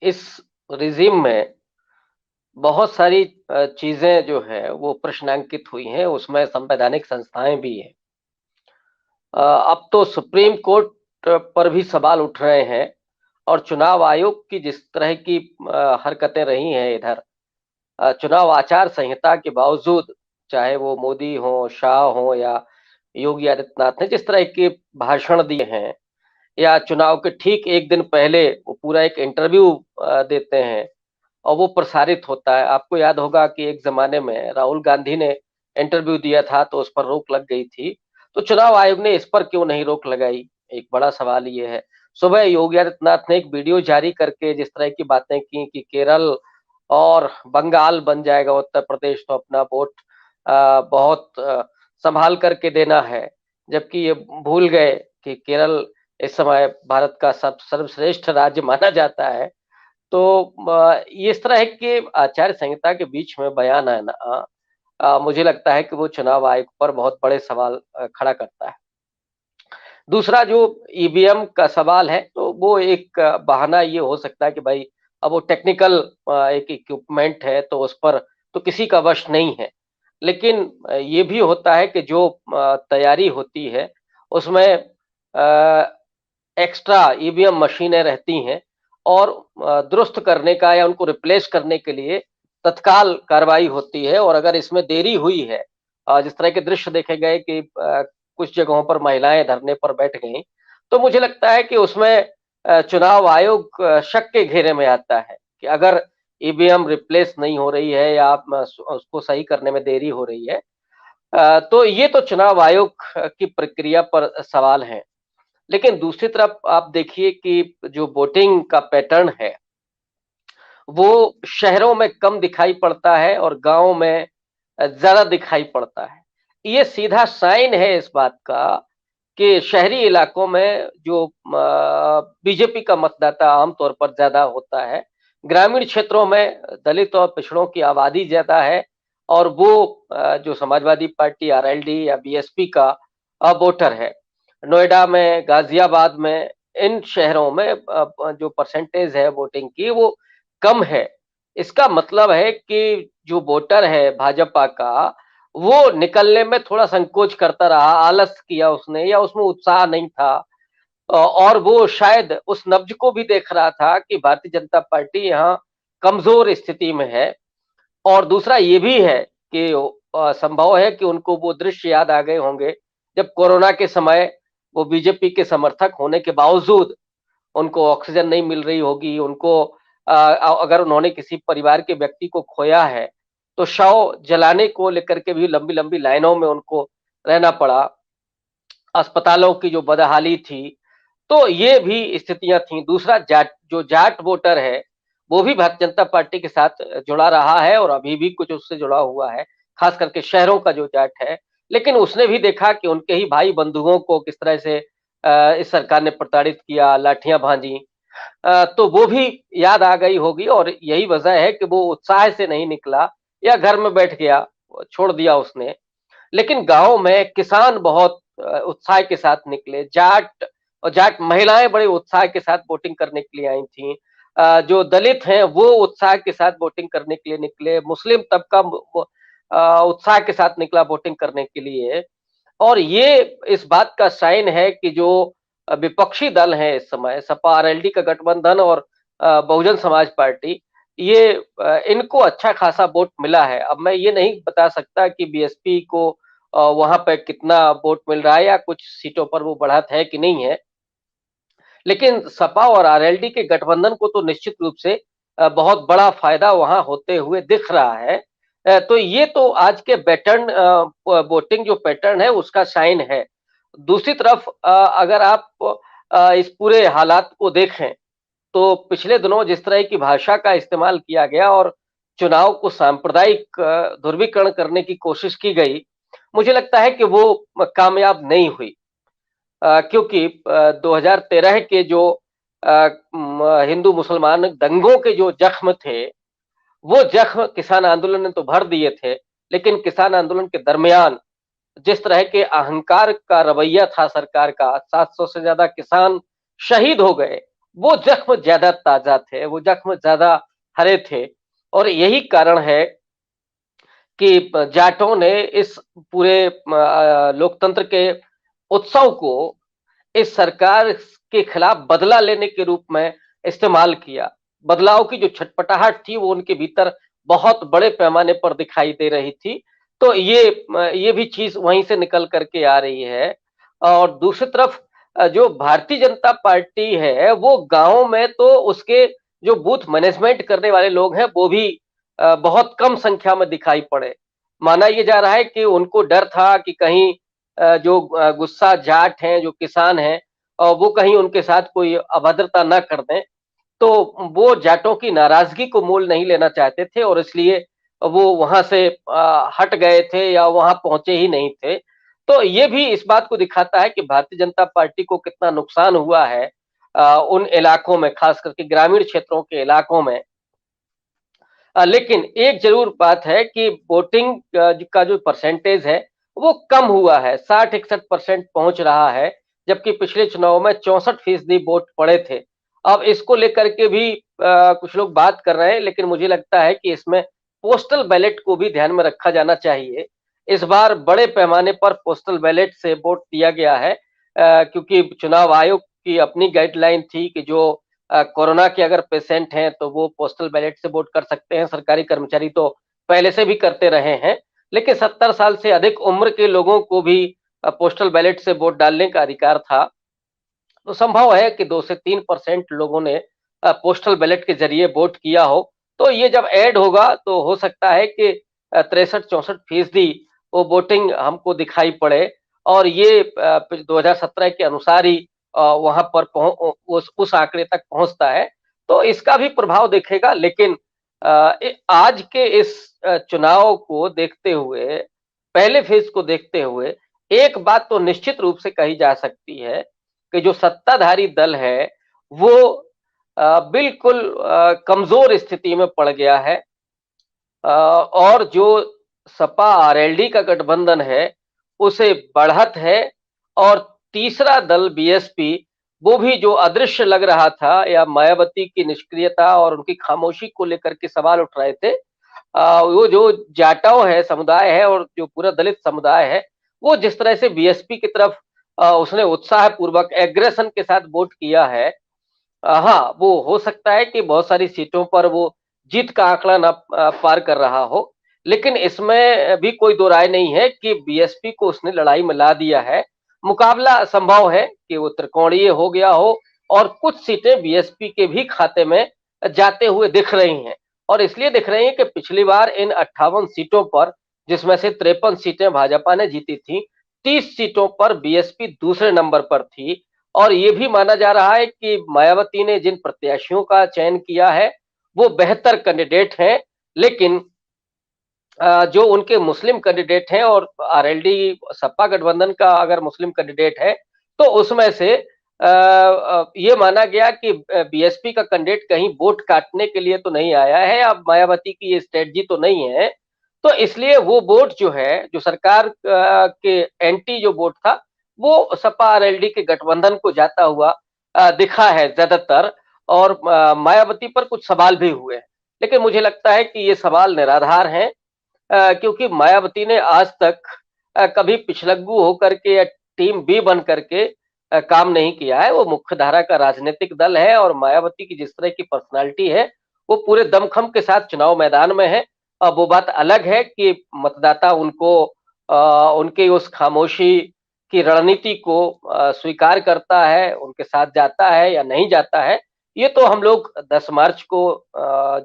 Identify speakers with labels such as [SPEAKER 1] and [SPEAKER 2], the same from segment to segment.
[SPEAKER 1] इस रिजिम में बहुत सारी चीज़ें जो है वो प्रश्नांकित हुई हैं, उसमें संवैधानिक संस्थाएँ भी हैं। अब तो सुप्रीम कोर्ट पर भी सवाल उठ रहे हैं और चुनाव आयोग की जिस तरह की हरकतें रही हैं इधर चुनाव आचार संहिता के बावजूद, चाहे वो मोदी हों, शाह हों या योगी आदित्यनाथ ने जिस तरह के भाषण दिए हैं या चुनाव के ठीक 1 दिन पहले वो पूरा एक इंटरव्यू देते हैं और वो प्रसारित होता है। आपको याद होगा कि एक ज़माने में राहुल गांधी ने इंटरव्यू दिया था तो उस पर रोक लग गई थी। तो चुनाव आयोग ने इस पर क्यों नहीं रोक लगाई? एक बड़ा सवाल ये है। सुबह योगी आदित्यनाथ ने एक वीडियो जारी करके जिस तरह की बातें की कि केरल और बंगाल बन जाएगा उत्तर प्रदेश तो अपना वोट बहुत सँभाल करके देना है। जबकि ये भूल गए कि केरल इस समय भारत का सब सर्वश्रेष्ठ राज्य माना जाता है। तो इस तरह के आचार संहिता के बीच में बयान आना मुझे लगता है कि वो चुनाव आयोग पर बहुत बड़े सवाल खड़ा करता है। दूसरा जो ईवीएम का सवाल है, तो वो एक बहाना ये हो सकता है कि भाई अब वो टेक्निकल एक इक्विपमेंट है, तो उस पर तो किसी का वश नहीं है। लेकिन ये भी होता है कि जो तैयारी होती है, उसमें एक्स्ट्रा ईवीएम मशीनें रहती हैं और दुरुस्त करने का या उनको रिप्लेस करने के लिए तत्काल कार्रवाई होती है और अगर इसमें देरी हुई है जिस तरह के दृश्य देखे गए कि कुछ जगहों पर महिलाएं धरने पर बैठ गईं, तो मुझे लगता है कि उसमें चुनाव आयोग शक के घेरे में आता है कि अगर ईवीएम रिप्लेस नहीं हो रही है या आप उसको सही करने में देरी हो रही है तो ये तो चुनाव आयोग की प्रक्रिया पर सवाल है। लेकिन दूसरी तरफ आप देखिए कि जो वोटिंग का पैटर्न है, वो शहरों में कम दिखाई पड़ता है और गाँव में ज़्यादा दिखाई पड़ता है। ये सीधा साइन है इस बात का कि शहरी इलाकों में जो बीजेपी का मतदाता आम तौर पर ज़्यादा होता है। ग्रामीण क्षेत्रों में दलित और पिछड़ों की आबादी ज़्यादा है और वो जो समाजवादी पार्टी, आरएलडी या बीएसपी का वोटर है। नोएडा में, गाज़ियाबाद में, इन शहरों में जो परसेंटेज है वोटिंग की वो कम है। इसका मतलब है कि जो वोटर है भाजपा का, वो निकलने में थोड़ा संकोच करता रहा, आलस किया उसने या उसमें उत्साह नहीं था। और वो शायद उस नब्ज को भी देख रहा था कि भारतीय जनता पार्टी यहाँ कमज़ोर स्थिति में है और दूसरा ये भी है कि संभव है कि उनको वो दृश्य याद आ गए होंगे, जब कोरोना के समय वो बीजेपी के समर्थक होने के बावजूद उनको ऑक्सीजन नहीं मिल रही होगी, उनको अगर उन्होंने किसी परिवार के व्यक्ति को खोया है, तो शव जलाने को लेकर के भी लंबी-लंबी लाइनों में उनको रहना पड़ा। अस्पतालों की जो बदहाली थी, तो ये भी स्थितियाँ थीं। दूसरा जाट वोटर है, वो भी भारतीय जनता पार्टी के साथ जुड़ा रहा है और अभी भी कुछ उससे जुड़ा हुआ है, खास करके शहरों का जो जाट है। लेकिन उसने भी देखा कि उनके ही भाई-बंधुओं को किस तरह से इस सरकार ने प्रताड़ित किया, लाठियाँ भाँजी। तो वो भी याद आ गई होगी और यही वजह है कि वो उत्साह से नहीं निकला या घर में बैठ गया, छोड़ दिया उसने। लेकिन गाँव में किसान बहुत उत्साह के साथ निकले, जाट महिलाएँ बड़े उत्साह के साथ वोटिंग करने के लिए आई थीं। जो दलित हैं वो उत्साह के साथ वोटिंग करने के लिए निकले, मुस्लिम तबका उत्साह के साथ निकला वोटिंग करने के लिए। और ये इस बात का साइन है कि जो विपक्षी दल हैं इस समय सपा आरएलडी का गठबंधन और बहुजन समाज पार्टी, ये इनको अच्छा खासा वोट मिला है। अब मैं ये नहीं बता सकता कि बीएसपी को वहाँ पे कितना वोट मिल रहा है या कुछ सीटों पर वो बढ़त है कि नहीं है। लेकिन सपा और आरएलडी के गठबंधन को तो निश्चित रूप से बहुत बड़ा फायदा वहाँ होते हुए दिख रहा है। तो ये तो आज के पैटर्न वोटिंग जो पैटर्न है उसका साइन है। दूसरी तरफ अगर आप इस पूरे हालात को देखें, तो पिछले दिनों जिस तरह की भाषा का इस्तेमाल किया गया और चुनाव को सांप्रदायिक ध्रुवीकरण करने की कोशिश की गई, मुझे लगता है कि वो कामयाब नहीं हुई। क्योंकि 2013 के जो हिंदू मुसलमान दंगों के जो जख्म थे, वो जख्म किसान आंदोलन ने तो भर दिए थे, लेकिन किसान आंदोलन के दरमियान जिस तरह के अहंकार का रवैया था सरकार का, 700 से ज़्यादा किसान शहीद हो गए वो जख्म ज्यादा ताजा थे, वो जख्म ज्यादा हरे थे। और यही कारण है कि जाटों ने इस पूरे लोकतंत्र के उत्सव को इस सरकार के खिलाफ बदला लेने के रूप में इस्तेमाल किया। बदलाव की जो छटपटाहट थी वो उनके भीतर बहुत बड़े पैमाने पर दिखाई दे रही थी। तो ये भी चीज़ वहीं से निकल कर के आ रही है। और दूसरी तरफ जो भारतीय जनता पार्टी है वो गाँव में तो उसके जो बूथ मैनेजमेंट करने वाले लोग हैं वो भी बहुत कम संख्या में दिखाई पड़े। माना ये जा रहा है कि उनको डर था कि कहीं जो गुस्सा जाट हैं, जो किसान हैं वो कहीं उनके साथ कोई अभद्रता ना कर दें। तो वो जाटों की नाराज़गी को मोल नहीं लेना चाहते थे और इसलिए वो वहाँ से हट गए थे या वहाँ पहुँचे ही नहीं थे। तो ये भी इस बात को दिखाता है कि भारतीय जनता पार्टी को कितना नुकसान हुआ है उन इलाकों में, ख़ास करके ग्रामीण क्षेत्रों के इलाकों में। लेकिन एक ज़रूर बात है कि वोटिंग का जो परसेंटेज है, वो कम हुआ है, 60-61% पहुँच रहा है, जबकि पिछले चुनाव में 64% वोट पड़े थे। अब इसको लेकर के भी कुछ लोग बात कर रहे हैं, लेकिन मुझे लगता है कि इसमें पोस्टल बैलेट को भी ध्यान में रखा जाना चाहिए। इस बार बड़े पैमाने पर पोस्टल बैलेट से वोट दिया गया है क्योंकि चुनाव आयोग की अपनी गाइडलाइन थी कि जो कोरोना के अगर पेशेंट हैं तो वो पोस्टल बैलेट से वोट कर सकते हैं, सरकारी कर्मचारी तो पहले से भी करते रहे हैं। लेकिन 70 साल से अधिक उम्र के लोगों को भी पोस्टल बैलेट से वोट डालने का अधिकार था। तो संभव है कि 2 से 3% लोगों ने पोस्टल बैलेट के ज़रिए वोट किया हो। तो ये जब ऐड होगा तो हो सकता है कि 63-64% वो वोटिंग हमको दिखाई पड़े और ये 2017 के अनुसार ही वहाँ पर उस आंकड़े तक पहुँचता है। तो इसका भी प्रभाव दिखेगा लेकिन आज के इस चुनाव को देखते हुए, पहले फेज़ को देखते हुए, एक बात तो निश्चित रूप से कही जा सकती है कि जो सत्ताधारी दल है, वो बिल्कुल कमज़ोर स्थिति में पड़ गया है। और जो सपा आरएलडी का गठबंधन है, उसे बढ़त है और तीसरा दल बीएसपी, वो भी जो अदृश्य लग रहा था या मायावती की निष्क्रियता और उनकी खामोशी को लेकर के सवाल उठ रहे थे। वो जो जाटव है, समुदाय है और जो पूरा दलित समुदाय है, वो जिस तरह से बीएसपी की तरफ उसने उत्साहपूर्वक एग्रेशन के साथ वोट किया है। हाँ, वो हो सकता है कि बहुत सारी सीटों पर वो जीत का आंकड़ा ना पार कर रहा हो। लेकिन इसमें भी कोई दो राय नहीं है कि बीएसपी को उसने लड़ाई में ला दिया है। मुकाबला संभव है कि वो त्रिकोणीय हो गया हो और कुछ सीटें बीएसपी के भी खाते में जाते हुए दिख रही हैं। और इसलिए दिख रही हैं कि पिछली बार इन 58 सीटों पर, जिसमें से 53 सीटें भाजपा ने जीती थीं, 30 सीटों पर बीएसपी दूसरे नंबर पर थी। और ये भी माना जा रहा है कि मायावती ने जिन प्रत्याशियों का चयन किया है, वो बेहतर कैंडिडेट हैं, लेकिन जो उनके मुस्लिम कैंडिडेट हैं और आरएलडी सपा गठबंधन का अगर मुस्लिम कैंडिडेट है, तो उसमें से ये माना गया कि बीएसपी का कैंडिडेट कहीं वोट काटने के लिए तो नहीं आया है, अब मायावती की ये स्ट्रेटजी तो नहीं है। तो इसलिए वो वोट जो है, जो सरकार के एंटी जो वोट था, वो सपा आरएलडी के गठबंधन को जाता हुआ दिखा है ज़्यादातर और मायावती पर कुछ सवाल भी हुए हैं। लेकिन मुझे लगता है कि ये सवाल निराधार हैं क्योंकि मायावती ने आज तक कभी पिछलग्गू होकर के या टीम बी बन करके काम नहीं किया है। वो मुख्य धारा का राजनीतिक दल है और मायावती की जिस तरह की पर्सनैलिटी है, वो पूरे दमखम के साथ चुनाव मैदान में है। अब वो बात अलग है कि मतदाता उनको उनके उस खामोशी की रणनीति को स्वीकार करता है, उनके साथ जाता है या नहीं जाता है। ये तो हम लोग 10 मार्च को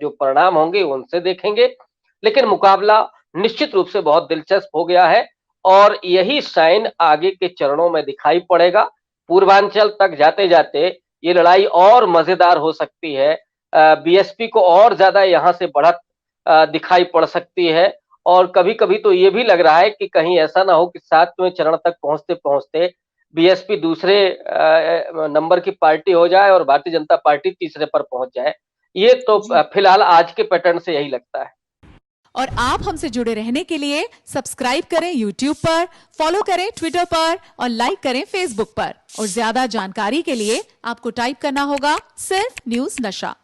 [SPEAKER 1] जो परिणाम होंगे उनसे देखेंगे। लेकिन मुकाबला निश्चित रूप से बहुत दिलचस्प हो गया है और यही साइन आगे के चरणों में दिखाई पड़ेगा। पूर्वांचल तक जाते-जाते ये लड़ाई और मज़ेदार हो सकती है। बीएसपी को और ज़्यादा यहाँ से बढ़त दिखाई पड़ सकती है और कभी-कभी तो ये भी लग रहा है कि कहीं ऐसा ना हो कि 7वें चरण तक पहुँचते-पहुँचते बीएसपी दूसरे नंबर की पार्टी हो जाए और भारतीय जनता पार्टी तीसरे पर पहुँच जाए। ये तो
[SPEAKER 2] जी।
[SPEAKER 1] फिलहाल आज के पैटर्न से यही लगता है।
[SPEAKER 2] और आप हमसे जुड़े रहने के लिए सब्सक्राइब करें YouTube पर, फॉलो करें ट्विटर पर और लाइक करें Facebook पर। और ज्यादा जानकारी के लिए आपको टाइप करना होगा सिर्फ न्यूज नशा।